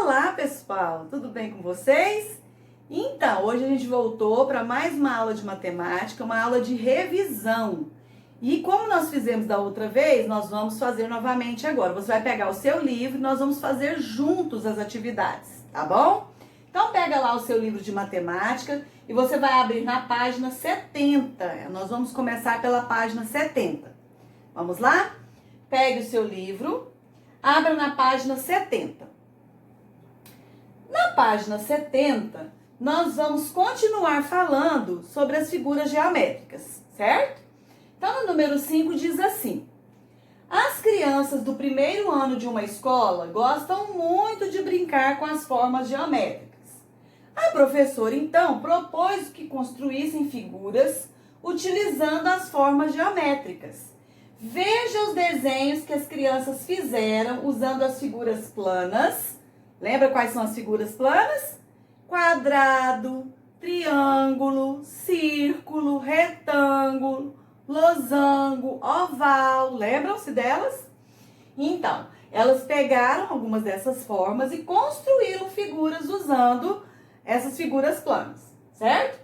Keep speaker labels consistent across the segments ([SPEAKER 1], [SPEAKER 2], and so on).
[SPEAKER 1] Olá, pessoal! Tudo bem com vocês? Então, hoje a gente voltou para mais uma aula de matemática, uma aula de revisão. E como nós fizemos da outra vez, nós vamos fazer novamente agora. Você vai pegar o seu livro e nós vamos fazer juntos as atividades, tá bom? Então, pega lá o seu livro de matemática e você vai abrir na página 70. Nós vamos começar pela página 70. Vamos lá? Pegue o seu livro, abra na página 70. Na página 70, nós vamos continuar falando sobre as figuras geométricas, certo? Então, no número 5 diz assim: as crianças do primeiro ano de uma escola gostam muito de brincar com as formas geométricas. A professora, então, propôs que construíssem figuras utilizando as formas geométricas. Veja os desenhos que as crianças fizeram usando as figuras planas. Lembra quais são as figuras planas? Quadrado, triângulo, círculo, retângulo, losango, oval. Lembram-se delas? Então, elas pegaram algumas dessas formas e construíram figuras usando essas figuras planas, certo?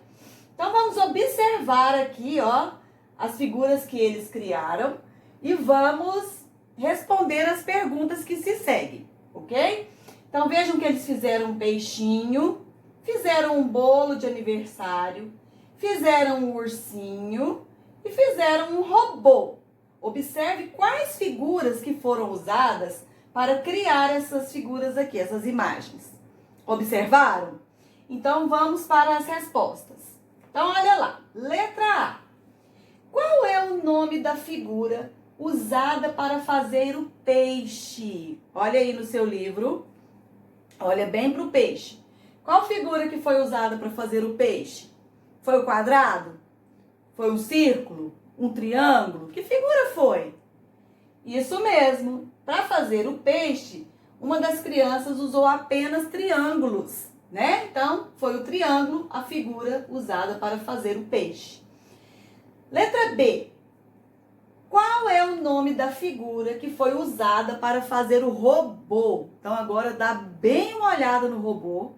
[SPEAKER 1] Então, vamos observar aqui, ó, as figuras que eles criaram e vamos responder as perguntas que se seguem, ok? Então, vejam que eles fizeram um peixinho, fizeram um bolo de aniversário, fizeram um ursinho e fizeram um robô. Observe quais figuras que foram usadas para criar essas figuras aqui, essas imagens. Observaram? Então, vamos para as respostas. Então, olha lá. Letra A. Qual é o nome da figura usada para fazer o peixe? Olha aí no seu livro. Olha bem para o peixe. Qual figura que foi usada para fazer o peixe? Foi o quadrado? Foi um círculo? Um triângulo? Que figura foi? Isso mesmo. Para fazer o peixe, uma das crianças usou apenas triângulos, né? Então, foi o triângulo a figura usada para fazer o peixe. Letra B. Qual é o nome da figura que foi usada para fazer o robô? Então, agora dá bem uma olhada no robô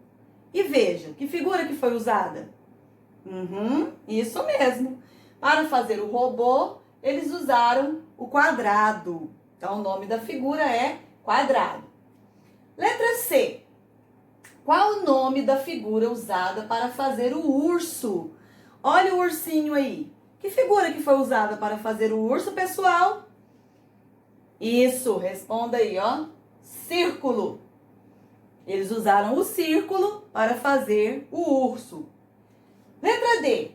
[SPEAKER 1] e veja, que figura que foi usada? Isso mesmo. Para fazer o robô, eles usaram o quadrado. Então, o nome da figura é quadrado. Letra C. Qual o nome da figura usada para fazer o urso? Olha o ursinho aí. Que figura que foi usada para fazer o urso, pessoal? Isso, responda aí, ó. Círculo. Eles usaram o círculo para fazer o urso. Letra D.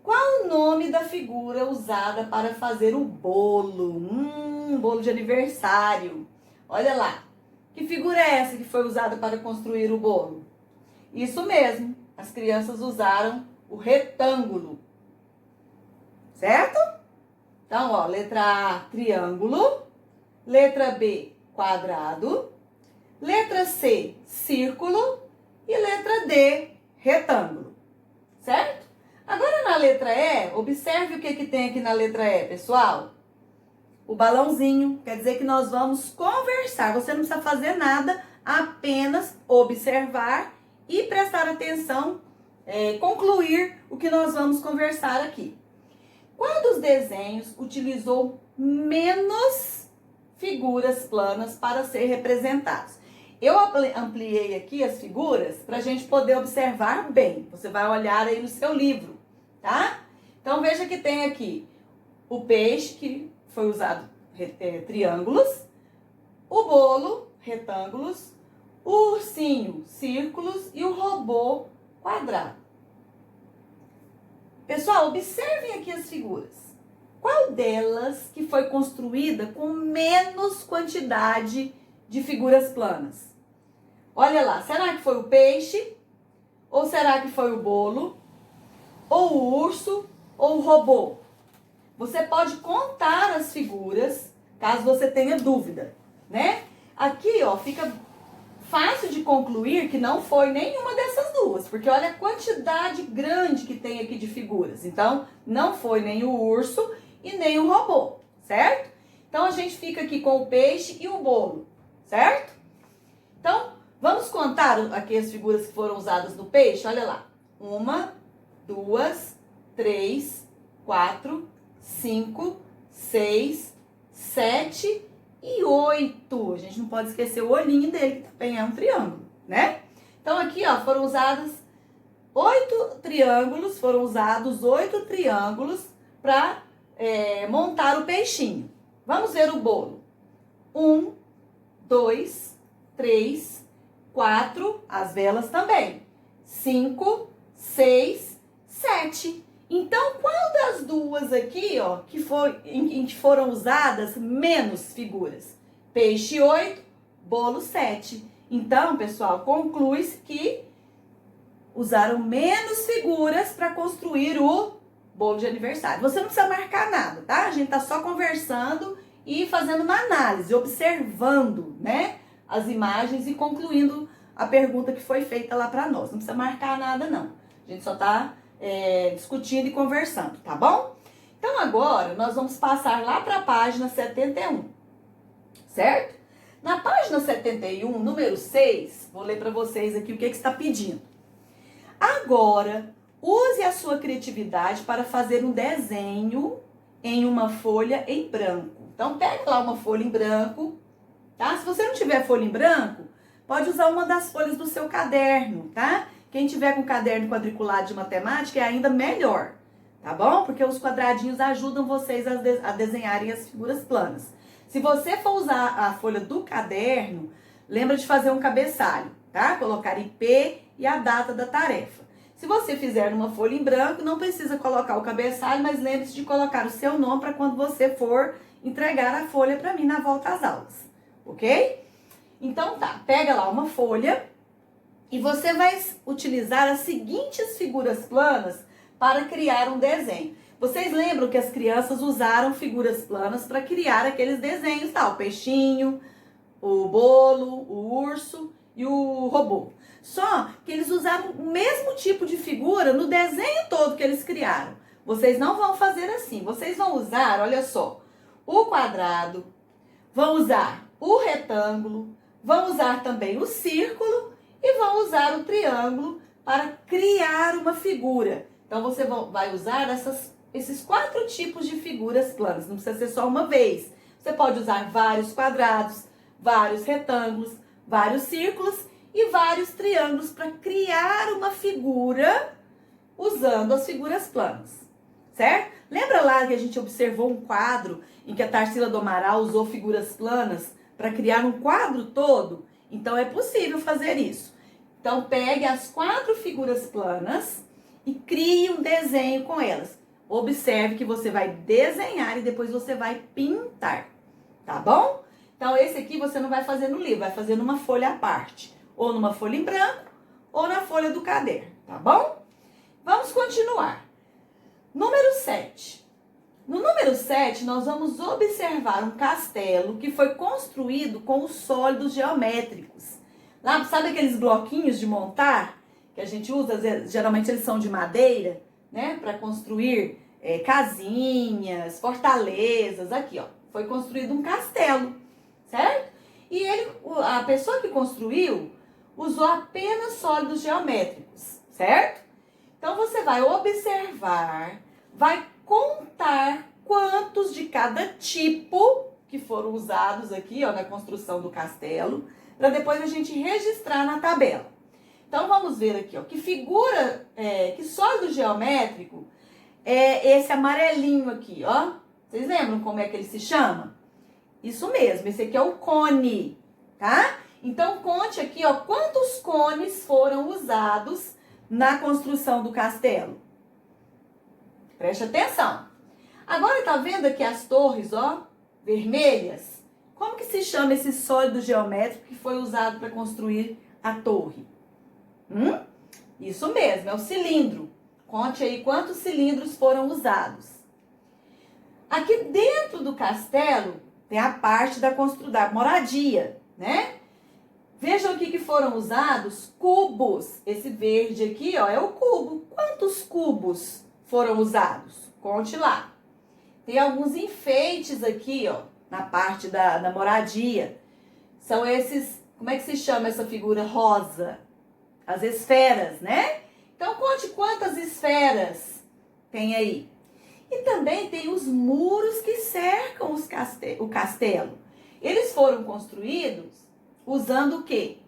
[SPEAKER 1] Qual o nome da figura usada para fazer o bolo? Bolo de aniversário. Olha lá. Que figura é essa que foi usada para construir o bolo? Isso mesmo. As crianças usaram o retângulo. Certo? Então, ó, letra A, triângulo. Letra B, quadrado. Letra C, círculo. E letra D, retângulo. Certo? Agora, na letra E, observe o que tem aqui na letra E, pessoal. O balãozinho, quer dizer que nós vamos conversar. Você não precisa fazer nada, apenas observar e prestar atenção, concluir o que nós vamos conversar aqui. Qual dos desenhos utilizou menos figuras planas para ser representados? Eu ampliei aqui as figuras para a gente poder observar bem. Você vai olhar aí no seu livro, tá? Então, veja que tem aqui o peixe, que foi usado triângulos, o bolo, retângulos, o ursinho, círculos e o robô, quadrado. Pessoal, observem aqui as figuras. Qual delas que foi construída com menos quantidade de figuras planas? Olha lá, será que foi o peixe? Ou será que foi o bolo? Ou o urso? Ou o robô? Você pode contar as figuras, caso você tenha dúvida, né? Aqui, ó, fica fácil de concluir que não foi nenhuma dessas duas, porque olha a quantidade grande que tem aqui de figuras. Então, não foi nem o urso e nem o robô, certo? Então, a gente fica aqui com o peixe e o bolo, certo? Então, vamos contar notaram aqui as figuras que foram usadas no peixe? Olha lá. 1, 2, 3, 4, 5, 6, 7 e 8. A gente não pode esquecer o olhinho dele, que também é um triângulo, né? Então aqui, ó, foram usados 8 triângulos para montar o peixinho. Vamos ver o bolo. 1, 2, 3, 4, as velas também. 5, 6, 7. Então, qual das duas aqui, ó, em que foram usadas menos figuras? Peixe 8, bolo 7. Então, pessoal, conclui-se que usaram menos figuras para construir o bolo de aniversário. Você não precisa marcar nada, tá? A gente tá só conversando e fazendo uma análise, observando, né, as imagens e concluindo a pergunta que foi feita lá para nós. Não precisa marcar nada, não. A gente só tá discutindo e conversando, tá bom? Então agora nós vamos passar lá para a página 71, certo? Na página 71, número 6, vou ler para vocês aqui o que está pedindo. Agora, use a sua criatividade para fazer um desenho em uma folha em branco. Então, pega lá uma folha em branco, tá? Se você não tiver folha em branco, pode usar uma das folhas do seu caderno, tá? Quem tiver com caderno quadriculado de matemática é ainda melhor, tá bom? Porque os quadradinhos ajudam vocês a desenharem as figuras planas. Se você for usar a folha do caderno, lembra de fazer um cabeçalho, tá? Colocar IP e a data da tarefa. Se você fizer numa folha em branco, não precisa colocar o cabeçalho, mas lembre-se de colocar o seu nome para quando você for entregar a folha para mim na volta às aulas, ok? Então tá, pega lá uma folha e você vai utilizar as seguintes figuras planas para criar um desenho. Vocês lembram que as crianças usaram figuras planas para criar aqueles desenhos, tá? O peixinho, o bolo, o urso e o robô. Só que eles usaram o mesmo tipo de figura no desenho todo que eles criaram. Vocês não vão fazer assim. Vocês vão usar, olha só, o quadrado, vão usar o retângulo, vão usar também o círculo e vão usar o triângulo para criar uma figura. Então, você vai usar esses 4 tipos de figuras planas. Não precisa ser só uma vez. Você pode usar vários quadrados, vários retângulos, vários círculos e vários triângulos para criar uma figura usando as figuras planas, certo? Lembra lá que a gente observou um quadro em que a Tarsila do Amaral usou figuras planas para criar um quadro todo? Então, é possível fazer isso. Então, pegue as 4 figuras planas e crie um desenho com elas. Observe que você vai desenhar e depois você vai pintar, tá bom? Então, esse aqui você não vai fazer no livro, vai fazer numa folha à parte. Ou numa folha em branco, ou na folha do caderno, tá bom? Vamos continuar. Número 7. No número 7, nós vamos observar um castelo que foi construído com os sólidos geométricos. Lá, sabe aqueles bloquinhos de montar que a gente usa? Geralmente eles são de madeira, né? Para construir casinhas, fortalezas. Aqui, ó, foi construído um castelo, certo? E a pessoa que construiu usou apenas sólidos geométricos, certo? Então, você vai observar, vai contar quantos de cada tipo que foram usados aqui, ó, na construção do castelo, para depois a gente registrar na tabela. Então, vamos ver aqui, ó, que figura, que sólido geométrico é esse amarelinho aqui, ó. Vocês lembram como é que ele se chama? Isso mesmo, esse aqui é o cone, tá? Então, conte aqui, ó, quantos cones foram usados na construção do castelo. Preste atenção. Agora, tá vendo aqui as torres, ó, vermelhas? Como que se chama esse sólido geométrico que foi usado para construir a torre? Isso mesmo, é o cilindro. Conte aí quantos cilindros foram usados. Aqui dentro do castelo tem a parte da moradia, né? Vejam aqui que foram usados cubos. Esse verde aqui, ó, é o cubo. Quantos cubos foram usados? Conte lá. Tem alguns enfeites aqui, ó, na parte da moradia. São esses Como é que se chama essa figura rosa? As esferas, né? Então, conte quantas esferas tem aí. E também tem os muros que cercam o castelo. Eles foram construídos usando o quê?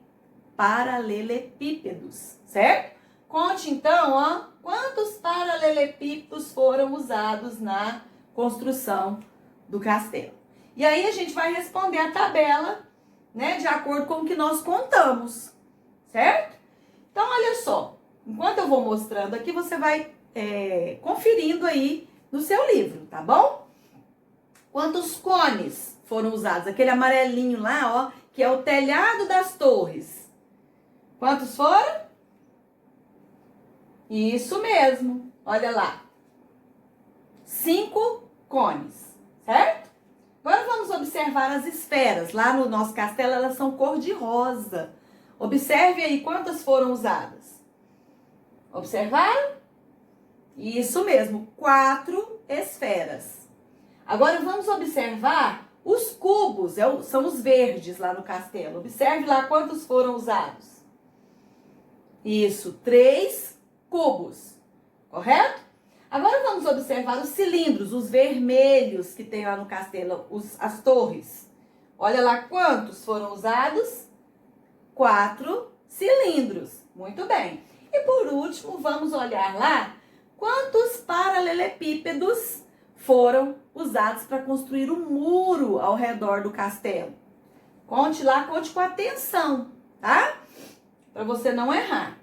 [SPEAKER 1] Paralelepípedos, certo? Conte então, ó, quantos paralelepípedos foram usados na construção do castelo. E aí a gente vai responder a tabela, né, de acordo com o que nós contamos, certo? Então, olha só, enquanto eu vou mostrando aqui, você vai conferindo aí no seu livro, tá bom? Quantos cones foram usados? Aquele amarelinho lá, ó, que é o telhado das torres. Quantos foram? Isso mesmo, olha lá. 5 cones, certo? Agora vamos observar as esferas. Lá no nosso castelo, elas são cor de rosa. Observe aí quantas foram usadas. Observaram? Isso mesmo, 4 esferas. Agora vamos observar os cubos, são os verdes lá no castelo. Observe lá quantos foram usados. Isso, 3 cubos, correto? Agora vamos observar os cilindros, os vermelhos que tem lá no castelo, as torres. Olha lá quantos foram usados. 4 cilindros, muito bem. E por último, vamos olhar lá quantos paralelepípedos foram usados para construir um muro ao redor do castelo. Conte lá, conte com atenção, tá? Para você não errar.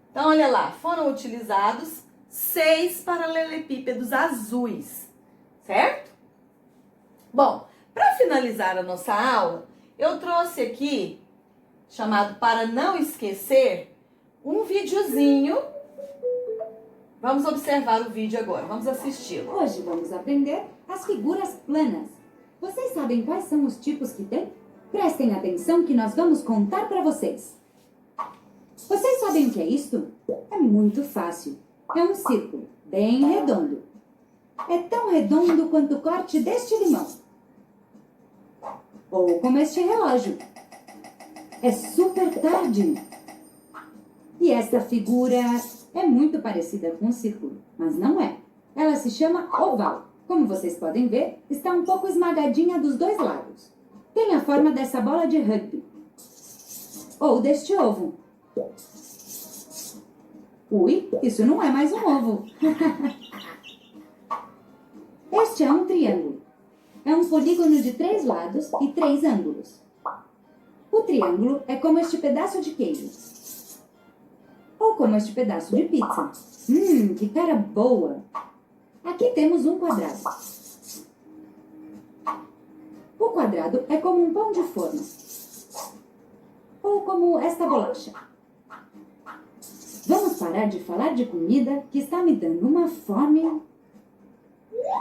[SPEAKER 1] Então, olha lá, foram utilizados 6 paralelepípedos azuis, certo? Bom, para finalizar a nossa aula, eu trouxe aqui, chamado Para Não Esquecer, um videozinho. Vamos observar o vídeo agora, vamos assisti-lo.
[SPEAKER 2] Hoje vamos aprender as figuras planas. Vocês sabem quais são os tipos que tem? Prestem atenção que nós vamos contar para vocês. Vocês sabem o que é isto? É muito fácil. É um círculo, bem redondo. É tão redondo quanto o corte deste limão. Ou como este relógio. É super tarde. E esta figura é muito parecida com um círculo, mas não é. Ela se chama oval. Como vocês podem ver, está um pouco esmagadinha dos dois lados. Tem a forma dessa bola de rugby. Ou deste ovo. Ui, isso não é mais um ovo. Este é um triângulo. É um polígono de 3 lados e 3 ângulos. O triângulo é como este pedaço de queijo. Ou como este pedaço de pizza. Que cara boa! Aqui temos um quadrado. O quadrado é como um pão de forma. Ou como esta bolacha. Vamos parar de falar de comida que está me dando uma fome.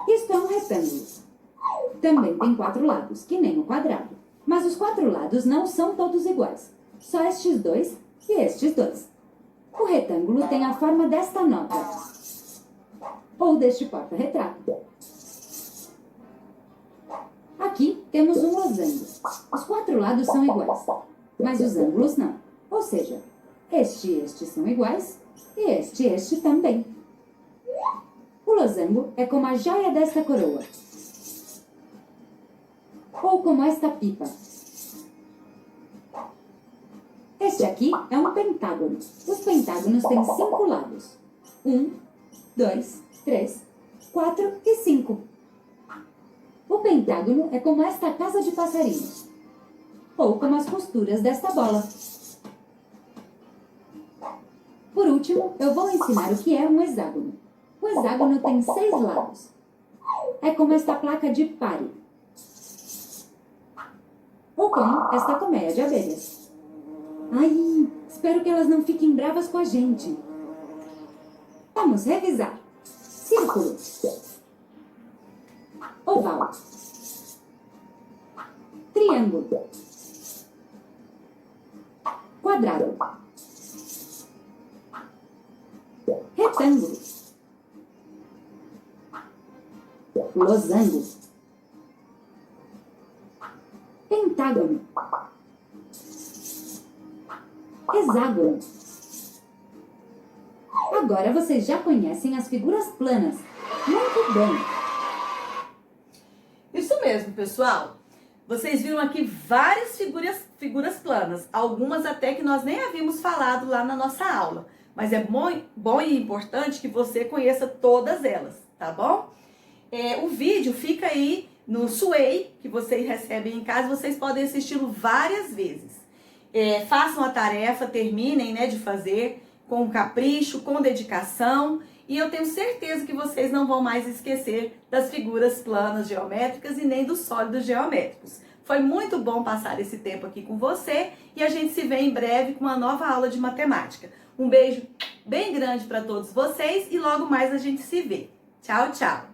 [SPEAKER 2] Isto é um retângulo. Também tem 4 lados, que nem o quadrado. Mas os 4 lados não são todos iguais. Só estes 2 e estes 2. O retângulo tem a forma desta nota. Ou deste porta-retrato. Aqui temos um losango. Os 4 lados são iguais, mas os ângulos não. Ou seja, este e este são iguais e este também. O losango é como a joia desta coroa. Ou como esta pipa. Este aqui é um pentágono. Os pentágonos têm 5 lados. 1, 2, 3, 4 e 5. O pentágono é como esta casa de passarinhos. Ou como as costuras desta bola. Por último, eu vou ensinar o que é um hexágono. O hexágono tem 6 lados. É como esta placa de pare. Ou como esta colmeia de abelhas. Ai, espero que elas não fiquem bravas com a gente. Vamos revisar. Círculo. Oval. Triângulo. Quadrado. Retângulo. Losango. Pentágono. hexágono. Agora vocês já conhecem as figuras planas. Muito bem.
[SPEAKER 1] Isso mesmo, pessoal. Vocês viram aqui várias figuras planas, algumas até que nós nem havíamos falado lá na nossa aula. Mas é bom e importante que você conheça todas elas, tá bom? O vídeo fica aí no Sway, que vocês recebem em casa, vocês podem assisti-lo várias vezes. Façam a tarefa, terminem, né, de fazer com capricho, com dedicação, e eu tenho certeza que vocês não vão mais esquecer das figuras planas geométricas e nem dos sólidos geométricos. Foi muito bom passar esse tempo aqui com você e a gente se vê em breve com uma nova aula de matemática. Um beijo bem grande para todos vocês e logo mais a gente se vê. Tchau, tchau!